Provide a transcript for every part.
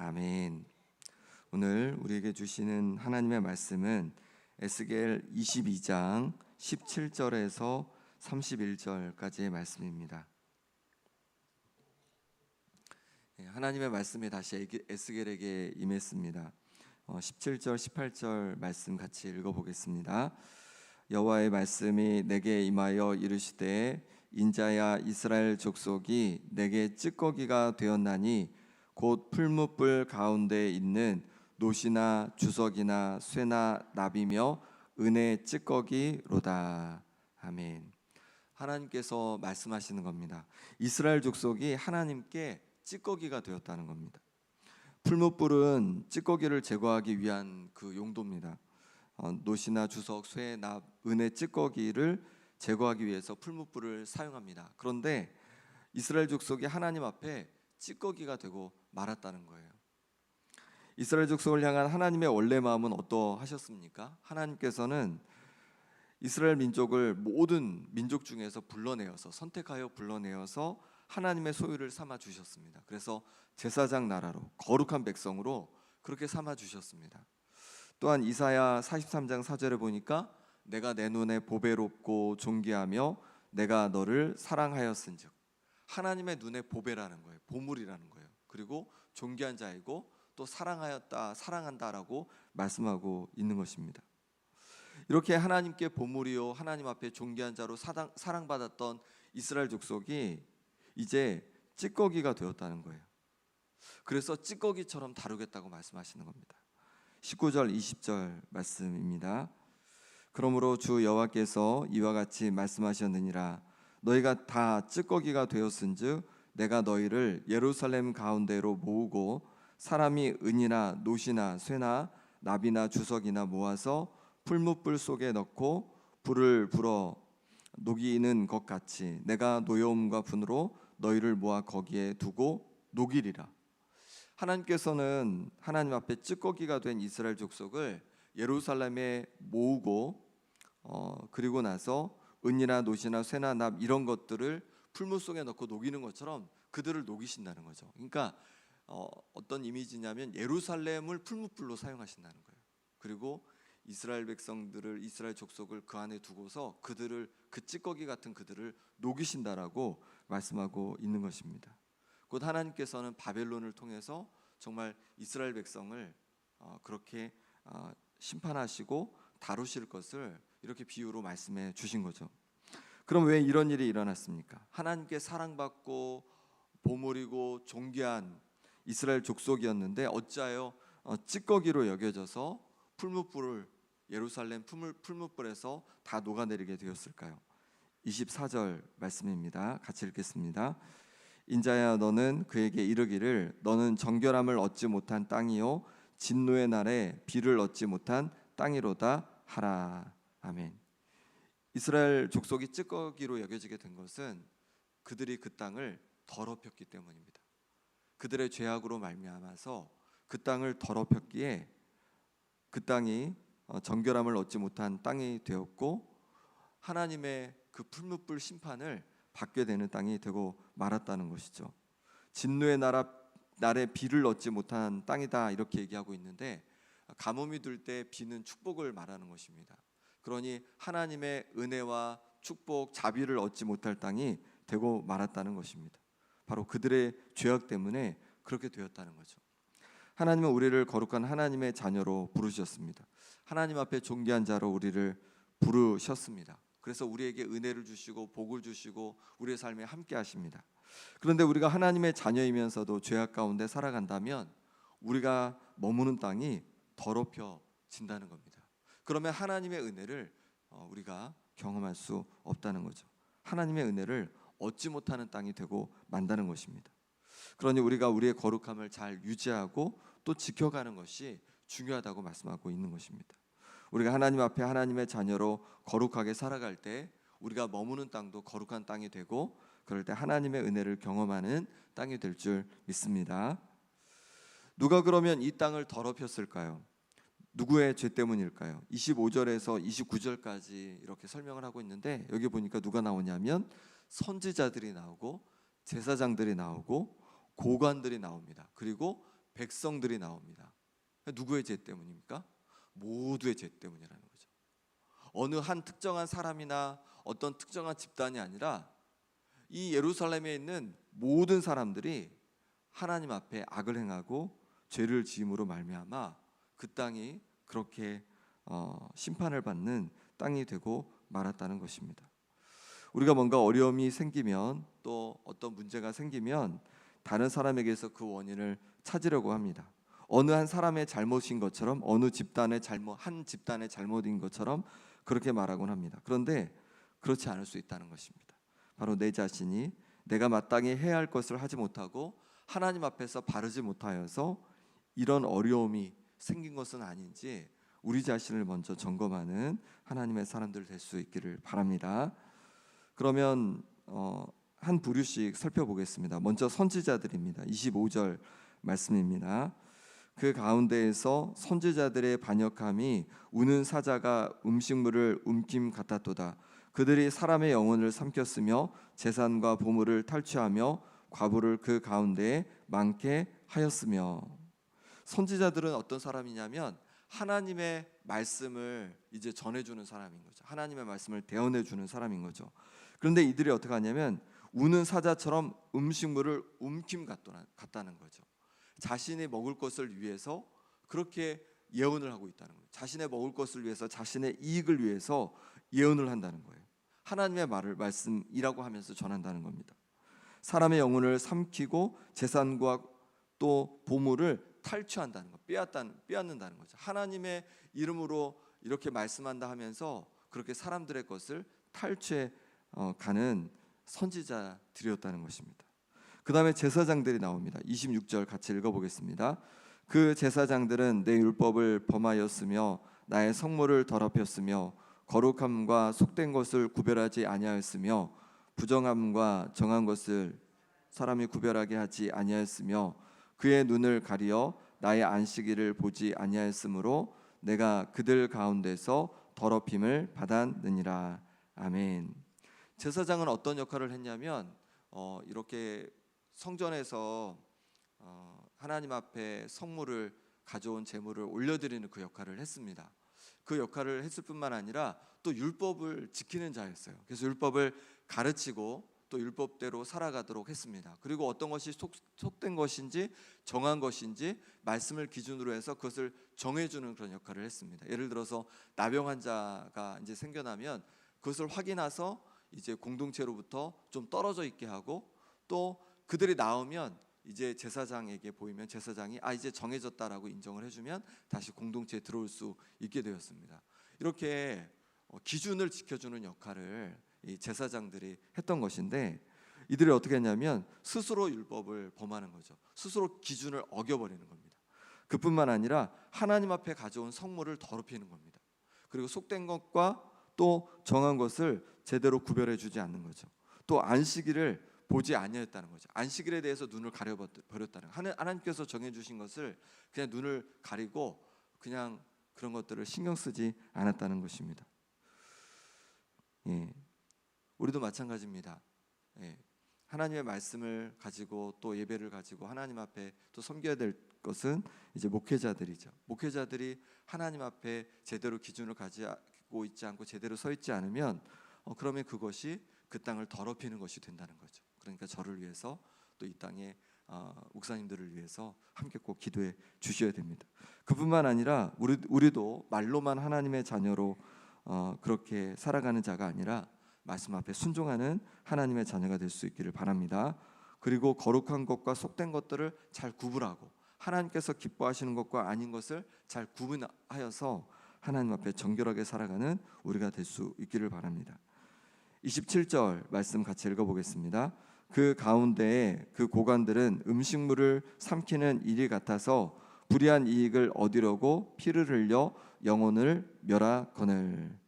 아멘. 오늘 우리에게 주시는 하나님의 말씀은 에스겔 22장 17절에서 31절까지의 말씀입니다. 하나님의 말씀이 다시 에스겔에게 임했습니다. 17절 18절 말씀 같이 읽어보겠습니다. 여호와의 말씀이 내게 임하여 이르시되 인자야 이스라엘 족속이 내게 찌꺼기가 되었나니 곧 풀무불 가운데 있는 노시나 주석이나 쇠나 납이며 은의 찌꺼기로다. 아멘. 하나님께서 말씀하시는 겁니다. 이스라엘 족속이 하나님께 찌꺼기가 되었다는 겁니다. 풀무불은 찌꺼기를 제거하기 위한 그 용도입니다. 노시나 주석, 쇠, 납, 은의 찌꺼기를 제거하기 위해서 풀무불을 사용합니다. 그런데 이스라엘 족속이 하나님 앞에 찌꺼기가 되고 말았다는 거예요. 이스라엘 족속을 향한 하나님의 원래 마음은 어떠하셨습니까? 하나님께서는 이스라엘 민족을 모든 민족 중에서 불러내어서 선택하여 불러내어서 하나님의 소유를 삼아 주셨습니다. 그래서 제사장 나라로 거룩한 백성으로 그렇게 삼아 주셨습니다. 또한 이사야 43장 4절에 보니까 내가 내 눈에 보배롭고 존귀하며 내가 너를 사랑하였은즉, 하나님의 눈에 보배라는 거예요. 보물이라는 거예요. 그리고 존귀한 자이고 또 사랑하였다, 사랑한다라고 말씀하고 있는 것입니다. 이렇게 하나님께 보물이요 하나님 앞에 존귀한 자로 사랑받았던 이스라엘 족속이 이제 찌꺼기가 되었다는 거예요. 그래서 찌꺼기처럼 다루겠다고 말씀하시는 겁니다. 19절 20절 말씀입니다. 그러므로 주 여호와께서 이와 같이 말씀하셨느니라. 너희가 다 찌꺼기가 되었은즉 내가 너희를 예루살렘 가운데로 모으고 사람이 은이나 노시나 쇠나 납이나 주석이나 모아서 풀무불 속에 넣고 불을 불어 녹이는 것 같이 내가 노여움과 분으로 너희를 모아 거기에 두고 녹이리라. 하나님께서는 하나님 앞에 찌꺼기가 된 이스라엘 족속을 예루살렘에 모으고 그리고 나서 은이나 노시나 쇠나 납 이런 것들을 풀무 속에 넣고 녹이는 것처럼 그들을 녹이신다는 거죠. 그러니까 어떤 이미지냐면 예루살렘을 풀무불로 사용하신다는 거예요. 그리고 이스라엘 백성들을, 이스라엘 족속을 그 안에 두고서 그들을, 그 찌꺼기 같은 그들을 녹이신다라고 말씀하고 있는 것입니다. 곧 하나님께서는 바벨론을 통해서 정말 이스라엘 백성을 그렇게 심판하시고 다루실 것을 이렇게 비유로 말씀해 주신 거죠. 그럼 왜 이런 일이 일어났습니까? 하나님께 사랑받고 보물이고 존귀한 이스라엘 족속이었는데 어찌하여 찌꺼기로 여겨져서 풀무불을, 예루살렘 풀무불에서 다 녹아내리게 되었을까요? 24절 말씀입니다. 같이 읽겠습니다. 인자야 너는 그에게 이르기를 너는 정결함을 얻지 못한 땅이요 진노의 날에 비를 얻지 못한 땅이로다 하라. 아멘. 이스라엘 족속이 찌꺼기로 여겨지게 된 것은 그들이 그 땅을 더럽혔기 때문입니다. 그들의 죄악으로 말미암아서 그 땅을 더럽혔기에 그 땅이 정결함을 얻지 못한 땅이 되었고 하나님의 그 풀무불 심판을 받게 되는 땅이 되고 말았다는 것이죠. 진노의 날에 비를 얻지 못한 땅이다 이렇게 얘기하고 있는데 가뭄이 들 때 비는 축복을 말하는 것입니다. 그러니 하나님의 은혜와 축복, 자비를 얻지 못할 땅이 되고 말았다는 것입니다. 바로 그들의 죄악 때문에 그렇게 되었다는 거죠. 하나님은 우리를 거룩한 하나님의 자녀로 부르셨습니다. 하나님 앞에 존귀한 자로 우리를 부르셨습니다. 그래서 우리에게 은혜를 주시고 복을 주시고 우리의 삶에 함께 하십니다. 그런데 우리가 하나님의 자녀이면서도 죄악 가운데 살아간다면 우리가 머무는 땅이 더럽혀진다는 겁니다. 그러면 하나님의 은혜를 우리가 경험할 수 없다는 거죠. 하나님의 은혜를 얻지 못하는 땅이 되고 만다는 것입니다. 그러니 우리가 우리의 거룩함을 잘 유지하고 또 지켜가는 것이 중요하다고 말씀하고 있는 것입니다. 우리가 하나님 앞에 하나님의 자녀로 거룩하게 살아갈 때 우리가 머무는 땅도 거룩한 땅이 되고 그럴 때 하나님의 은혜를 경험하는 땅이 될 줄 믿습니다. 누가 그러면 이 땅을 더럽혔을까요? 누구의 죄 때문일까요? 25절에서 29절까지 이렇게 설명을 하고 있는데 여기 보니까 누가 나오냐면 선지자들이 나오고 제사장들이 나오고 고관들이 나옵니다. 그리고 백성들이 나옵니다. 누구의 죄 때문입니까? 모두의 죄 때문이라는 거죠. 어느 한 특정한 사람이나 어떤 특정한 집단이 아니라 이 예루살렘에 있는 모든 사람들이 하나님 앞에 악을 행하고 죄를 지음으로 말미암아 그 땅이 그렇게 심판을 받는 땅이 되고 말았다는 것입니다. 우리가 뭔가 어려움이 생기면 또 어떤 문제가 생기면 다른 사람에게서 그 원인을 찾으려고 합니다. 어느 한 사람의 잘못인 것처럼, 어느 집단의 한 집단의 잘못인 것처럼 그렇게 말하곤 합니다. 그런데 그렇지 않을 수 있다는 것입니다. 바로 내 자신이 내가 마땅히 해야 할 것을 하지 못하고 하나님 앞에서 바르지 못하여서 이런 어려움이 생긴 것은 아닌지 우리 자신을 먼저 점검하는 하나님의 사람들 될 수 있기를 바랍니다. 그러면 한 부류씩 살펴보겠습니다. 먼저 선지자들입니다. 25절 말씀입니다. 그 가운데에서 선지자들의 반역함이 우는 사자가 음식물을 움킴 같았도다. 그들이 사람의 영혼을 삼켰으며 재산과 보물을 탈취하며 과부를 그 가운데에 많게 하였으며. 선지자들은 어떤 사람이냐면 하나님의 말씀을 이제 전해주는 사람인 거죠. 하나님의 말씀을 대언해주는 사람인 거죠. 그런데 이들이 어떻게 하냐면 우는 사자처럼 음식물을 움킴 같다는 거죠. 자신이 먹을 것을 위해서 그렇게 예언을 하고 있다는 거예요. 자신의 먹을 것을 위해서, 자신의 이익을 위해서 예언을 한다는 거예요. 하나님의 말씀이라고 하면서 전한다는 겁니다. 사람의 영혼을 삼키고 재산과 또 보물을 탈취한다는 것, 빼앗는다는 거죠. 하나님의 이름으로 이렇게 말씀한다 하면서 그렇게 사람들의 것을 탈취해 가는 선지자들이었다는 것입니다. 그 다음에 제사장들이 나옵니다. 26절 같이 읽어보겠습니다. 그 제사장들은 내 율법을 범하였으며 나의 성물을 더럽혔으며 거룩함과 속된 것을 구별하지 아니하였으며 부정함과 정한 것을 사람이 구별하게 하지 아니하였으며 그의 눈을 가리어 나의 안식일을 보지 아니하였으므로 내가 그들 가운데서 더럽힘을 받았느니라. 아멘. 제사장은 어떤 역할을 했냐면 이렇게 성전에서 하나님 앞에 성물을 가져온 제물을 올려드리는 그 역할을 했습니다. 그 역할을 했을 뿐만 아니라 또 율법을 지키는 자였어요. 그래서 율법을 가르치고 또 율법대로 살아가도록 했습니다. 그리고 어떤 것이 속된 것인지 정한 것인지 말씀을 기준으로 해서 그것을 정해주는 그런 역할을 했습니다. 예를 들어서 나병 환자가 이제 생겨나면 그것을 확인해서 이제 공동체로부터 좀 떨어져 있게 하고 또 그들이 나오면 이제 제사장에게 보이면 제사장이 이제 정해졌다라고 인정을 해주면 다시 공동체에 들어올 수 있게 되었습니다. 이렇게 기준을 지켜주는 역할을 이 제사장들이 했던 것인데 이들이 어떻게 했냐면 스스로 율법을 범하는 거죠. 스스로 기준을 어겨버리는 겁니다. 그뿐만 아니라 하나님 앞에 가져온 성물을 더럽히는 겁니다. 그리고 속된 것과 또 정한 것을 제대로 구별해주지 않는 거죠. 또 안식일을 보지 아니했다는 거죠. 안식일에 대해서 눈을 가려버렸다는 거예요. 하나님께서 정해주신 것을 그냥 눈을 가리고 그냥 그런 것들을 신경 쓰지 않았다는 것입니다. 예, 우리도 마찬가지입니다. 예, 하나님의 말씀을 가지고 또 예배를 가지고 하나님 앞에 또 섬겨야 될 것은 이제 목회자들이죠. 목회자들이 하나님 앞에 제대로 기준을 가지고 있지 않고 제대로 서 있지 않으면 그러면 그것이 그 땅을 더럽히는 것이 된다는 거죠. 그러니까 저를 위해서 또 이 땅에 목사님들을 위해서 함께 꼭 기도해 주셔야 됩니다. 그뿐만 아니라 우리도 말로만 하나님의 자녀로 그렇게 살아가는 자가 아니라 말씀 앞에 순종하는 하나님의 자녀가 될 수 있기를 바랍니다. 그리고 거룩한 것과 속된 것들을 잘 구분하고 하나님께서 기뻐하시는 것과 아닌 것을 잘 구분하여서 하나님 앞에 정결하게 살아가는 우리가 될 수 있기를 바랍니다. 27절 말씀 같이 읽어보겠습니다. 그 가운데에 그 고관들은 음식물을 삼키는 일이 같아서 불의한 이익을 얻으려고 피를 흘려 영혼을 멸하거늘.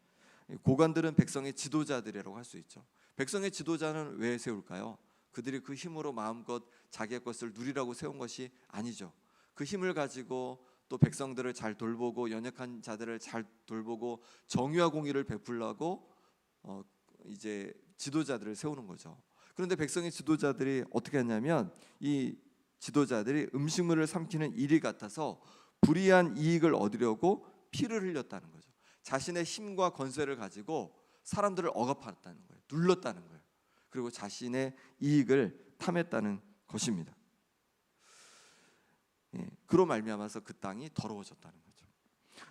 고관들은 백성의 지도자들이라고 할 수 있죠. 백성의 지도자는 왜 세울까요? 그들이 그 힘으로 마음껏 자기의 것을 누리라고 세운 것이 아니죠. 그 힘을 가지고 또 백성들을 잘 돌보고 연약한 자들을 잘 돌보고 정의와 공의를 베풀라고 이제 지도자들을 세우는 거죠. 그런데 백성의 지도자들이 어떻게 했냐면 이 지도자들이 음식물을 삼키는 일이 같아서 불이한 이익을 얻으려고 피를 흘렸다는 거죠. 자신의 힘과 권세를 가지고 사람들을 억압했다는 거예요. 눌렀다는 거예요. 그리고 자신의 이익을 탐했다는 것입니다. 그로 말미암아서 그 땅이 더러워졌다는 거죠.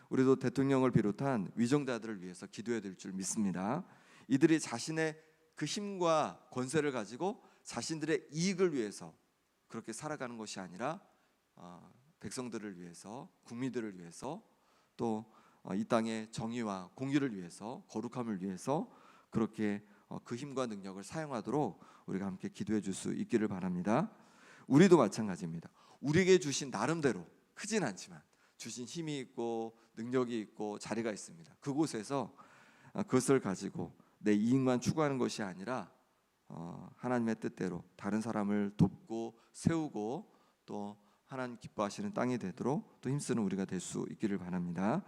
우리도 대통령을 비롯한 위정자들을 위해서 기도해야 될 줄 믿습니다. 이들이 자신의 그 힘과 권세를 가지고 자신들의 이익을 위해서 그렇게 살아가는 것이 아니라 백성들을 위해서, 국민들을 위해서, 또 이 땅의 정의와 공의를 위해서, 거룩함을 위해서 그렇게 그 힘과 능력을 사용하도록 우리가 함께 기도해 줄 수 있기를 바랍니다. 우리도 마찬가지입니다. 우리에게 주신 나름대로 크진 않지만 주신 힘이 있고 능력이 있고 자리가 있습니다. 그곳에서 그것을 가지고 내 이익만 추구하는 것이 아니라 하나님의 뜻대로 다른 사람을 돕고 세우고 또 하나님 기뻐하시는 땅이 되도록 또 힘쓰는 우리가 될 수 있기를 바랍니다.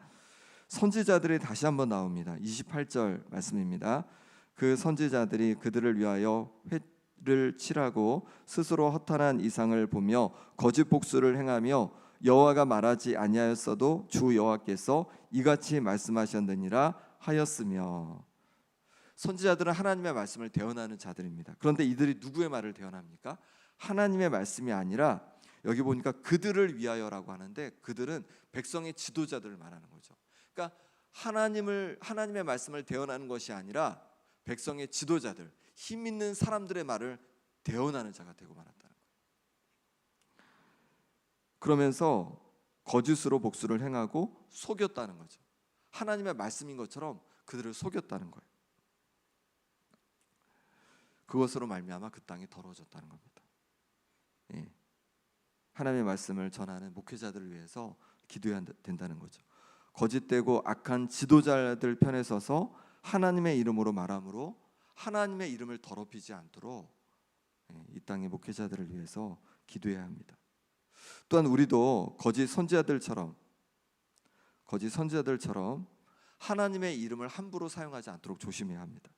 선지자들이 다시 한번 나옵니다. 28절 말씀입니다. 그 선지자들이 그들을 위하여 회를 칠하고 스스로 허탄한 이상을 보며 거짓 복수를 행하며 여호와가 말하지 아니하였어도 주 여호와께서 이같이 말씀하셨느니라 하였으며. 선지자들은 하나님의 말씀을 대언하는 자들입니다. 그런데 이들이 누구의 말을 대언합니까? 하나님의 말씀이 아니라 여기 보니까 그들을 위하여라고 하는데 그들은 백성의 지도자들을 말하는 거죠. 그러니까 하나님의 말씀을 대언하는 것이 아니라 백성의 지도자들, 힘 있는 사람들의 말을 대언하는 자가 되고 말았다는 거예요. 그러면서 거짓으로 복수를 행하고 속였다는 거죠. 하나님의 말씀인 것처럼 그들을 속였다는 거예요. 그것으로 말미암아 그 땅이 더러워졌다는 겁니다. 하나님의 말씀을 전하는 목회자들을 위해서 기도해야 된다는 거죠. 거짓되고 악한 지도자들 편에 서서 하나님의 이름으로 말함으로 하나님의 이름을 더럽히지 않도록 이 땅의 목회자들을 위해서 기도해야 합니다. 또한 우리도 거짓 선지자들처럼 하나님의 이름을 함부로 사용하지 않도록 조심해야 합니다.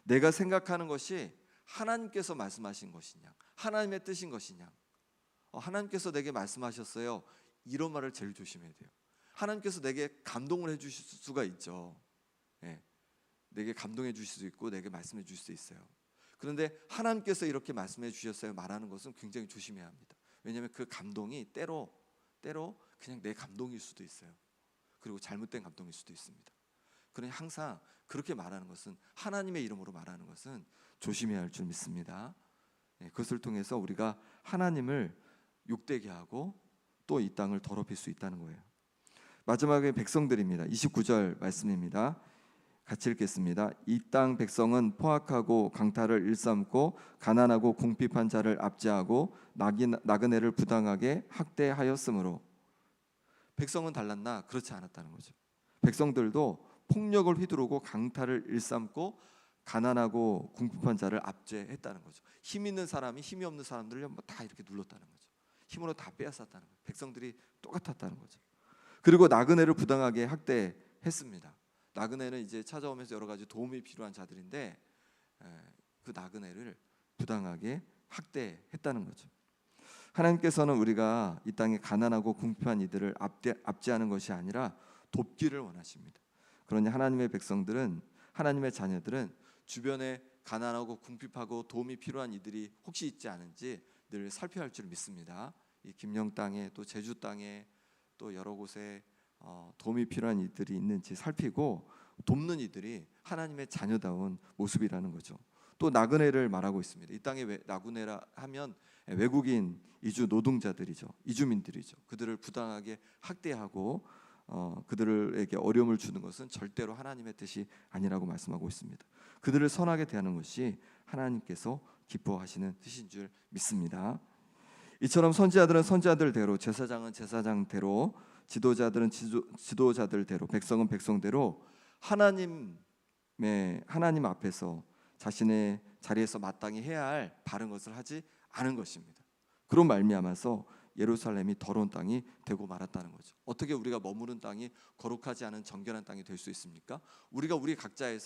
내가 생각하는 것이 하나님께서 말씀하신 것이냐, 하나님의 뜻인 것이냐, 하나님께서 내게 말씀하셨어요, 이런 말을 제일 조심해야 돼요. 하나님께서 내게 감동을 해주실 수가 있죠. 내게 감동해 주실 수 있고 내게 말씀해 주실 수 있어요. 그런데 하나님께서 이렇게 말씀해 주셨어요 말하는 것은 굉장히 조심해야 합니다. 왜냐하면 그 감동이 때로 그냥 내 감동일 수도 있어요. 그리고 잘못된 감동일 수도 있습니다. 그러니 항상 그렇게 말하는 것은, 하나님의 이름으로 말하는 것은 조심해야 할 줄 믿습니다. 그것을 통해서 우리가 하나님을 욕되게 하고 또 이 땅을 더럽힐 수 있다는 거예요. 마지막에 백성들입니다. 29절 말씀입니다. 같이 읽겠습니다. 이 땅 백성은 포악하고 강탈을 일삼고 가난하고 궁핍한 자를 압제하고 나그네를 부당하게 학대하였으므로. 백성은 달랐나? 그렇지 않았다는 거죠. 백성들도 폭력을 휘두르고 강탈을 일삼고 가난하고 궁핍한 자를 압제했다는 거죠. 힘 있는 사람이 힘이 없는 사람들을 다 이렇게 눌렀다는 거죠. 힘으로 다 빼앗았다는 거예요. 백성들이 똑같았다는 거죠. 그리고 나그네를 부당하게 학대했습니다. 나그네는 이제 찾아오면서 여러 가지 도움이 필요한 자들인데 그 나그네를 부당하게 학대했다는 거죠. 하나님께서는 우리가 이 땅에 가난하고 궁핍한 이들을 압제하는 것이 아니라 돕기를 원하십니다. 그러니 하나님의 백성들은, 하나님의 자녀들은 주변에 가난하고 궁핍하고 도움이 필요한 이들이 혹시 있지 않은지 늘 살펴야 할 줄 믿습니다. 이 김영 땅에 또 제주 땅에 또 여러 곳에 도움이 필요한 이들이 있는지 살피고 돕는 이들이 하나님의 자녀다운 모습이라는 거죠. 또 나그네를 말하고 있습니다. 이 땅에 나그네라 하면 외국인 이주 노동자들이죠. 이주민들이죠. 그들을 부당하게 학대하고 그들에게 어려움을 주는 것은 절대로 하나님의 뜻이 아니라고 말씀하고 있습니다. 그들을 선하게 대하는 것이 하나님께서 기뻐하시는 뜻인 줄 믿습니다. 이처럼 선지자들은 선지자들대로, 제사장은 제사장대로, 지도자들은 지도자들대로, 백성은 백성대로 하나님 앞에서 자신의 자리에서 마땅히 해야 할 바른 것을 하지 않은 것입니다. 그런 말미암아서 예루살렘이 더러운 땅이 되고 말았다는 거죠. 어떻게 우리가 머무른 땅이 거룩하지 않은 정결한 땅이 될 수 있습니까? 우리가 우리 각자의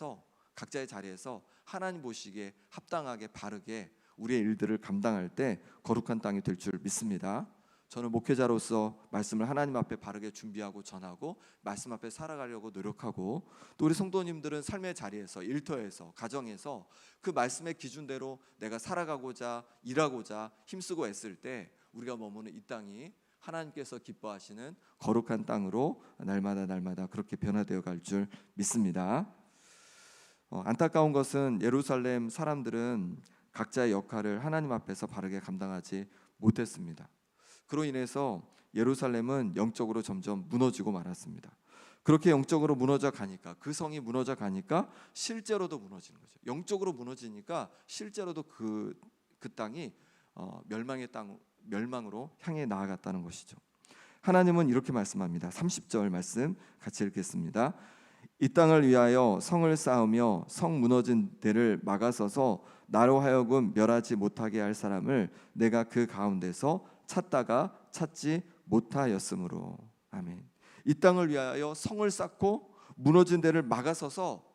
자리에서 하나님 보시기에 합당하게 바르게 우리의 일들을 감당할 때 거룩한 땅이 될 줄 믿습니다. 저는 목회자로서 말씀을 하나님 앞에 바르게 준비하고 전하고 말씀 앞에 살아가려고 노력하고, 또 우리 성도님들은 삶의 자리에서, 일터에서, 가정에서 그 말씀의 기준대로 내가 살아가고자 일하고자 힘쓰고 애쓸 때 우리가 머무는 이 땅이 하나님께서 기뻐하시는 거룩한 땅으로 날마다 그렇게 변화되어 갈 줄 믿습니다. 안타까운 것은 예루살렘 사람들은 각자의 역할을 하나님 앞에서 바르게 감당하지 못했습니다. 그로 인해서 예루살렘은 영적으로 점점 무너지고 말았습니다. 그렇게 영적으로 무너져 가니까, 그 성이 무너져 가니까 실제로도 무너지는 거죠. 영적으로 무너지니까 실제로도 그 땅이 멸망으로 향해 나아갔다는 것이죠. 하나님은 이렇게 말씀합니다. 30절 말씀 같이 읽겠습니다. 이 땅을 위하여 성을 쌓으며 성 무너진 데를 막아서서 나로 하여금 멸하지 못하게 할 사람을 내가 그 가운데서 찾다가 찾지 못하였으므로. 아멘. 이 땅을 위하여 성을 쌓고 무너진 데를 막아서서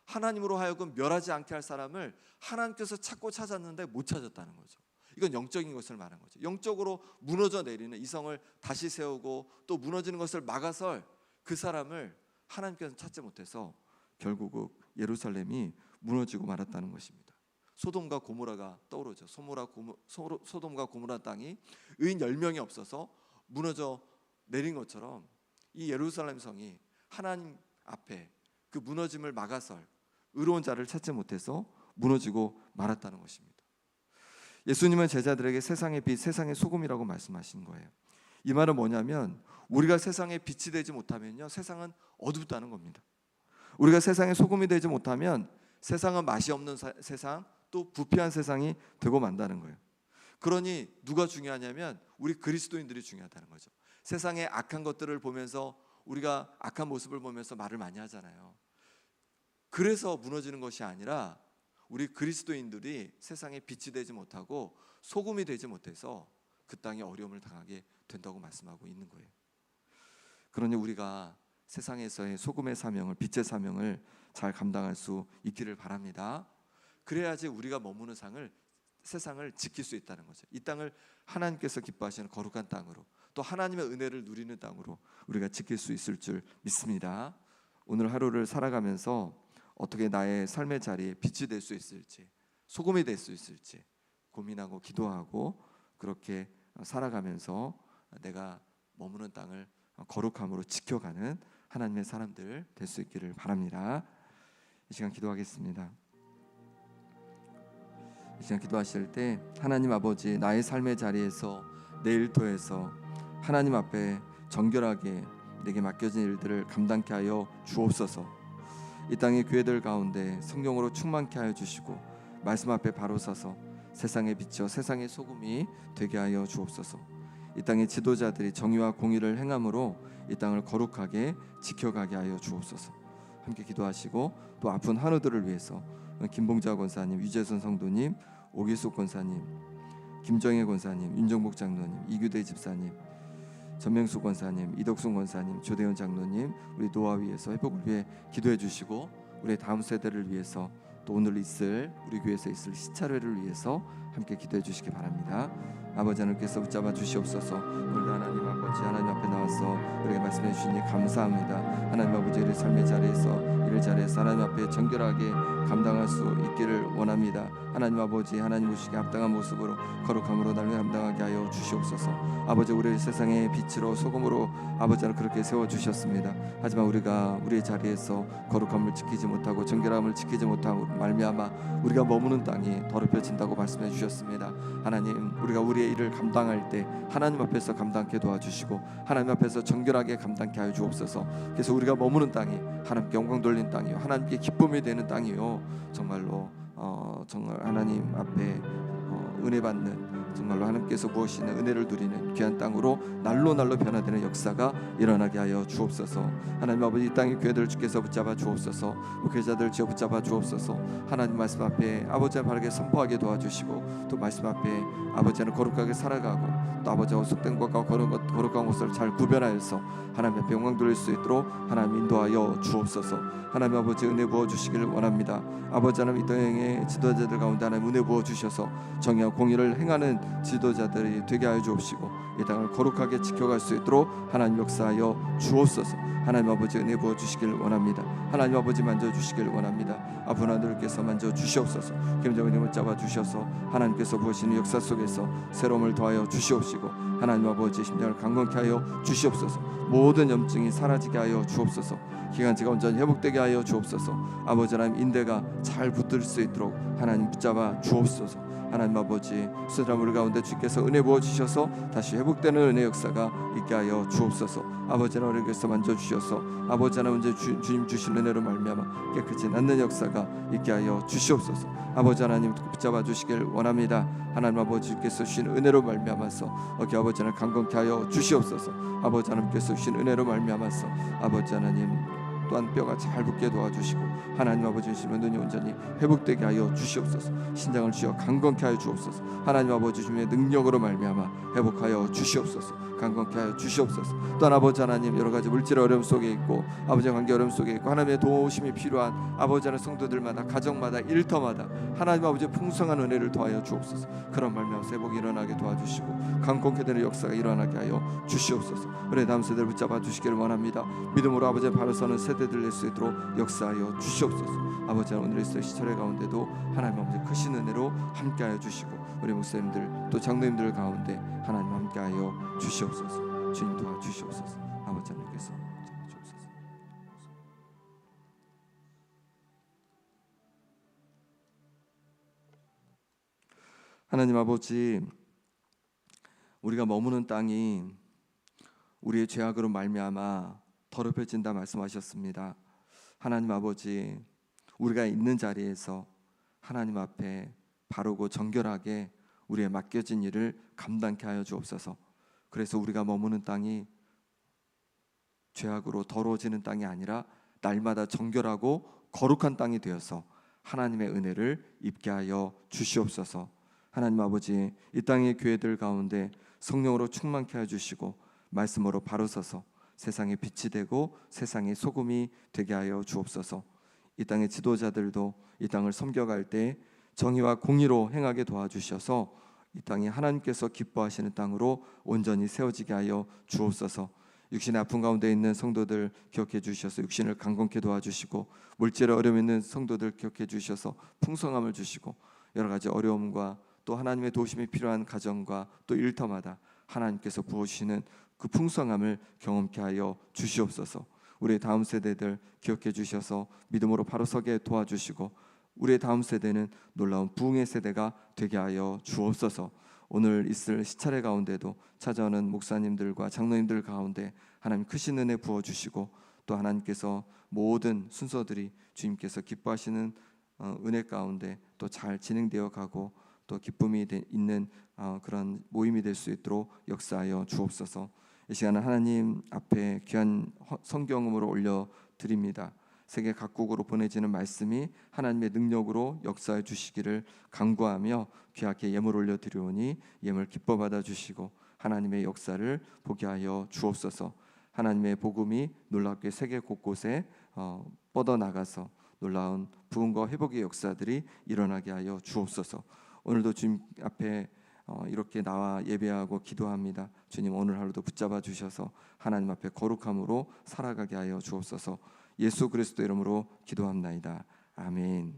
하나님으로 하여금 멸하지 않게 할 사람을 하나님께서 찾고 찾았는데 못 찾았다는 거죠. 이건 영적인 것을 말하는 거죠. 영적으로 무너져 내리는 이 성을 다시 세우고 또 무너지는 것을 막아설 그 사람을 하나님께서 찾지 못해서 결국 예루살렘이 무너지고 말았다는 것입니다. 소돔과 고모라가 떠오르죠. 소돔과 고모라 땅이 의인 10명이 없어서 무너져 내린 것처럼 이 예루살렘 성이 하나님 앞에 그 무너짐을 막아설 의로운 자를 찾지 못해서 무너지고 말았다는 것입니다. 예수님은 제자들에게 세상의 빛, 세상의 소금이라고 말씀하신 거예요. 이 말은 뭐냐면 우리가 세상에 빛이 되지 못하면요, 세상은 어둡다는 겁니다. 우리가 세상에 소금이 되지 못하면 세상은 맛이 없는 세상, 또 부패한 세상이 되고 만다는 거예요. 그러니 누가 중요하냐면 우리 그리스도인들이 중요하다는 거죠. 세상의 악한 것들을 보면서, 우리가 악한 모습을 보면서 말을 많이 하잖아요. 그래서 무너지는 것이 아니라 우리 그리스도인들이 세상에 빛이 되지 못하고 소금이 되지 못해서 그 땅에 어려움을 당하게 된다고 말씀하고 있는 거예요. 그러니 우리가 세상에서의 소금의 사명을, 빛의 사명을 잘 감당할 수 있기를 바랍니다. 그래야지 우리가 머무는 세상을 지킬 수 있다는 거죠. 이 땅을 하나님께서 기뻐하시는 거룩한 땅으로, 또 하나님의 은혜를 누리는 땅으로 우리가 지킬 수 있을 줄 믿습니다. 오늘 하루를 살아가면서 어떻게 나의 삶의 자리에 빛이 될 수 있을지, 소금이 될 수 있을지 고민하고 기도하고 그렇게 살아가면서 내가 머무는 땅을 거룩함으로 지켜가는 하나님의 사람들 될 수 있기를 바랍니다. 이 시간 기도하겠습니다. 이 시간 기도하실 때 하나님 아버지, 나의 삶의 자리에서, 내 일터에서 하나님 앞에 정결하게 내게 맡겨진 일들을 감당케 하여 주옵소서. 이 땅의 교회들 가운데 성령으로 충만케 하여 주시고 말씀 앞에 바로 서서 세상의 빛이요 세상의 소금이 되게 하여 주옵소서. 이 땅의 지도자들이 정의와 공의를 행함으로 이 땅을 거룩하게 지켜가게 하여 주옵소서. 함께 기도하시고, 또 아픈 한우들을 위해서 김봉자 권사님, 유재선 성도님, 오기숙 권사님, 김정혜 권사님, 윤정복 장로님, 이규대 집사님, 전명수 권사님, 이덕순 권사님, 조대현 장로님, 우리 노아위에서 회복을 위해 기도해 주시고, 우리 다음 세대를 위해서, 또 오늘 우리 교회에서 있을 시찰회를 위해서 함께 기도해 주시기 바랍니다. 아버지 하나님께서 붙잡아 주시옵소서. 오늘도 하나님 아버지, 하나님 앞에 나와서 우리에게 말씀해 주시니 감사합니다. 하나님 아버지, 우리 삶의 자리에서, 일을 자리에서 하나님 앞에 정결하게 감당할 수 있기를 원합니다. 하나님 아버지, 하나님 보시기에 합당한 모습으로 거룩함으로 나를 감당하게 하여 주시옵소서. 아버지, 우리를 세상의 빛으로 소금으로 아버지를 그렇게 세워주셨습니다. 하지만 우리가 우리의 자리에서 거룩함을 지키지 못하고 정결함을 지키지 못하고 말미암아 우리가 머무는 땅이 더럽혀진다고 말씀해 주셨습니다. 하나님, 우리가 우리의 일을 감당할 때 하나님 앞에서 감당케 도와주시고 하나님 앞에서 정결하게 감당케 하여 주옵소서. 그래서 우리가 머무는 땅이 하나님께 영광 돌린 땅이요, 하나님께 기쁨이 되는 땅이요, 정말로 정말 하나님 앞에 은혜 받는 정말로 하나님께서 부으시는 은혜를 누리는 귀한 땅으로 날로 변화되는 역사가 일어나게 하여 주옵소서. 하나님 아버지, 이 땅의 교회들을 주께서 붙잡아 주옵소서. 목회자들 지어 붙잡아 주옵소서. 하나님 말씀 앞에 아버지와 바르게 선포하게 도와주시고, 또 말씀 앞에 아버지는 거룩하게 살아가고, 또 아버지와 속된 것과 거룩한 것을 잘 구별하여서 하나님 앞에 영광 돌릴 수 있도록 하나님 인도하여 주옵소서. 하나님 아버지, 은혜 부어 주시기를 원합니다. 아버지 하나님, 이 땅의 지도자들 가운데 하나님 은혜 부어 주셔서 정의와 공의를 행하는 지도자들이 되게 하여 주옵시고, 이 땅을 거룩하게 지켜갈 수 있도록 하나님 역사하여 주옵소서. 하나님 아버지, 은혜 부어 주시기를 원합니다. 하나님 아버지, 만져 주시기를 원합니다. 아픈 아들께서 만져 주시옵소서. 김정은님을 잡아 주셔서 하나님께서 부으시는 역사 속에서 새로움을 더하여 주시옵시고, 하나님 아버지 심령을 강건케 하여 주시옵소서. 모든 염증이 사라지게 하여 주옵소서. 기관지가 온전히 회복되게 하여 주옵소서. 아버지 하나님, 인대가 잘 붙들 수 있도록 하나님 붙잡아 주옵소서. 하나님 아버지, 수드라물 가운데 주께서 은혜 부어 주셔서 다시 회복되는 은혜 역사가 있게 하여 주옵소서. 아버지 하나님께서 만져 주셔서 아버지 하나님 주님 주신 은혜로 말미암아 깨끗이 낫는 역사가 있게 하여 주시옵소서. 아버지 하나님 붙잡아 주시길 원합니다. 하나님 아버지께서 주신 은혜로 말미암아서 어기 아버지 하나님 강건케 하여 주시옵소서. 아버지 하나님께서 주신 은혜로 말미암아서 아버지 하나님 또한 뼈가 잘 붙게 도와주시고, 하나님 아버지 주시는 눈이 온전히 회복되게 하여 주시옵소서. 신장을 주여 강건케 하여 주옵소서. 하나님 아버지 주님의 능력으로 말미암아 회복하여 주시옵소서. 강건케 하여 주시옵소서. 또한 아버지 하나님, 여러 가지 물질의 어려움 속에 있고 아버지의 관계 어려움 속에 있고 하나님의 도우심이 필요한 아버지 하나님 성도들마다, 가정마다, 일터마다 하나님 아버지 풍성한 은혜를 더하여 주옵소서. 그런 말미암아 회복이 일어나게 도와주시고 강건케 되는 역사가 일어나게 하여 주시옵소서. 우리 다음 세대를 붙잡아 주시기를 원합니다. 믿음으로 아버지의 바로 서는 세대들 낼 수 있도록 역사하여 주시옵소서. 아버지 오늘 있을 시철의 가운데도 하나님 아버지 크신 은혜로 함께하여 주시고, 우리 목사님들 또 장로님들 가운데 하나님 함께하여 주시옵소서. 주님 도와주시옵소서. 아버지 하나님께서 주옵소서. 하나님 아버지, 우리가 머무는 땅이 우리의 죄악으로 말미암아 더럽혀진다 말씀하셨습니다. 하나님 아버지, 우리가 있는 자리에서 하나님 앞에 바르고 정결하게 우리의 맡겨진 일을 감당케 하여 주옵소서. 그래서 우리가 머무는 땅이 죄악으로 더러워지는 땅이 아니라 날마다 정결하고 거룩한 땅이 되어서 하나님의 은혜를 입게 하여 주시옵소서. 하나님 아버지, 이 땅의 교회들 가운데 성령으로 충만케 하여 주시고 말씀으로 바로 서서 세상의 빛이 되고 세상의 소금이 되게 하여 주옵소서. 이 땅의 지도자들도 이 땅을 섬겨갈 때 정의와 공의로 행하게 도와주셔서 이 땅이 하나님께서 기뻐하시는 땅으로 온전히 세워지게 하여 주옵소서. 육신의 아픔 가운데 있는 성도들 기억해 주셔서 육신을 강건케 도와주시고, 물질의 어려움 있는 성도들 기억해 주셔서 풍성함을 주시고, 여러 가지 어려움과 또 하나님의 도우심이 필요한 가정과 또 일터마다 하나님께서 부어주시는 그 풍성함을 경험케 하여 주시옵소서. 우리의 다음 세대들 기억해 주셔서 믿음으로 바로 서게 도와주시고, 우리의 다음 세대는 놀라운 부흥의 세대가 되게 하여 주옵소서. 오늘 있을 시차례 가운데도 찾아오는 목사님들과 장로님들 가운데 하나님 크신 은혜 부어주시고, 또 하나님께서 모든 순서들이 주님께서 기뻐하시는 은혜 가운데 또 잘 진행되어 가고 또 기쁨이 있는 그런 모임이 될 수 있도록 역사하여 주옵소서. 이 시간은 하나님 앞에 귀한 성경음으로 올려드립니다. 세계 각국으로 보내지는 말씀이 하나님의 능력으로 역사해 주시기를 간구하며 귀하게 예물 올려드리오니 예물 기뻐 받아 주시고 하나님의 역사를 보게 하여 주옵소서. 하나님의 복음이 놀랍게 세계 곳곳에 뻗어나가서 놀라운 부흥과 회복의 역사들이 일어나게 하여 주옵소서. 오늘도 주님 앞에 이렇게 나와 예배하고 기도합니다. 주님, 오늘 하루도 붙잡아 주셔서 하나님 앞에 거룩함으로 살아가게 하여 주옵소서. 예수 그리스도 이름으로 기도합나이다. 아멘.